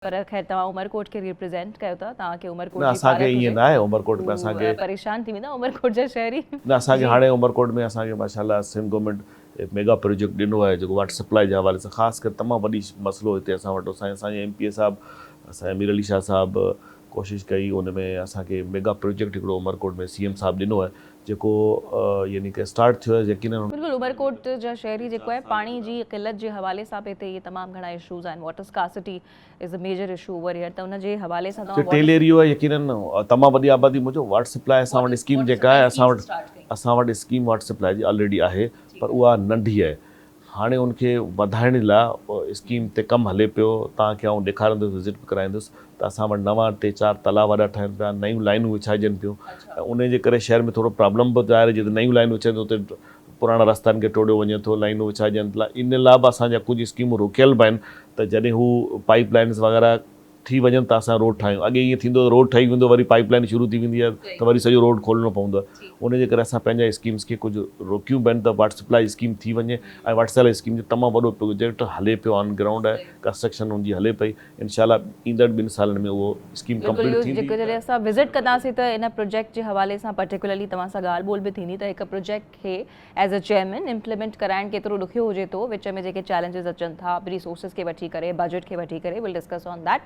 पर खैर तव्हां उमरकोट खे रिप्रेज़ेंट कयो था, तव्हांखे उमरकोट न जी असांखे भारत ईअं हुजे, न आहे उमरकोट में असांखे परेशान थी वेंदा उमरकोट जा शहरी। न असांखे जी हाणे उमरकोट में असांखे माशाल्लाह सिंध गवर्नमेंट मेगा प्रोजेक्ट ॾिनो आहे जेको वाटर सप्लाई जे हवाले सां ख़ासि करे तमामु वॾी मसइलो हिते असां वटि असांजे MP साहिबु असांजे मीर अली शाह साहिबु कोशिशि कई उन में असांखे मेगा प्रोजेक्ट हिकिड़ो उमरकोट में CM साहिबु ॾिनो आहे जेको यानी कि स्टार्ट थियो आहे यकीनन बिल्कुलु उमरकोट जा शहरी जेको आहे पाणी जी क़िलत जे हवाले सां पे हिते तमामु घणा इशूज़ आहिनि, water scarcity is a major issue over here, त उन जे हवाले सां तव्हां टेल एरियो आहे यकीनन तमामु वॾी आबादी मुंहिंजो वाटर सप्लाई असां वटि स्कीम जेका आहे असां वटि स्कीम वाटर सप्लाई जी ऑलरेडी आहे पर उहा नंढी आहे। हाणे उनखे वधाइण लाइ स्कीम ते कमु हले पियो, तव्हांखे आउं ॾेखारींदुसि विज़िट बि कराईंदुसि त असां वटि नवां 3-4 तलाउ वॾा ठहनि पिया, नयूं लाइनूं विछाइजनि पियूं ऐं उन जे करे शहर में थोरो प्रॉब्लम बि ज़ाहिर जिते नयूं लाइनूं विछाइनि उते पुराणा रस्तनि खे टोड़ियो वञे थो, लाइनूं विछाइजनि था, इन लाइ बि असांजा कुझु स्कीमूं रोकियल बि आहिनि त जॾहिं हू पाइप लाइन्स वग़ैरह थी वञनि त असां रोड ठाहियूं। अॻे ईअं थींदो रोड ठही वेंदो वरी पाइप लाइन शुरू थी वेंदी आहे त वरी सॼो रोड खोलणो पवंदो आहे, उन जे करे असां पंहिंजा स्कीम्स खे कुझु रोकियूं बि आहिनि त वाटर सप्लाई स्कीम थी वञे ऐं वाटर सप्लाई स्कीम जो तमामु वॾो प्रोजेक्ट हले पियो ऑन ग्राउंड आहे, कंस्ट्रक्शन हुनजी हले पई, इंशाल्लाह ईंदड़ 2 सालनि में उहो स्कीम बिल्कुलु कंप्लीट थींदी। जेको जॾहिं असां विज़िट कंदासीं त इन प्रोजेक्ट जे हवाले सां पर्टिकुलरली तव्हां सां ॻाल्हि ॿोल बि थींदी त हिकु प्रोजेक्ट खे एज़ अ चेयरमैन इम्प्लीमेंट कराइण केतिरो ॾुखियो हुजे थो, विच में जेके चैलेंजिस अचनि था रिसोर्सिस खे वठी करे, बजट खे वठी करे, विल डिस्कस ऑन दैट।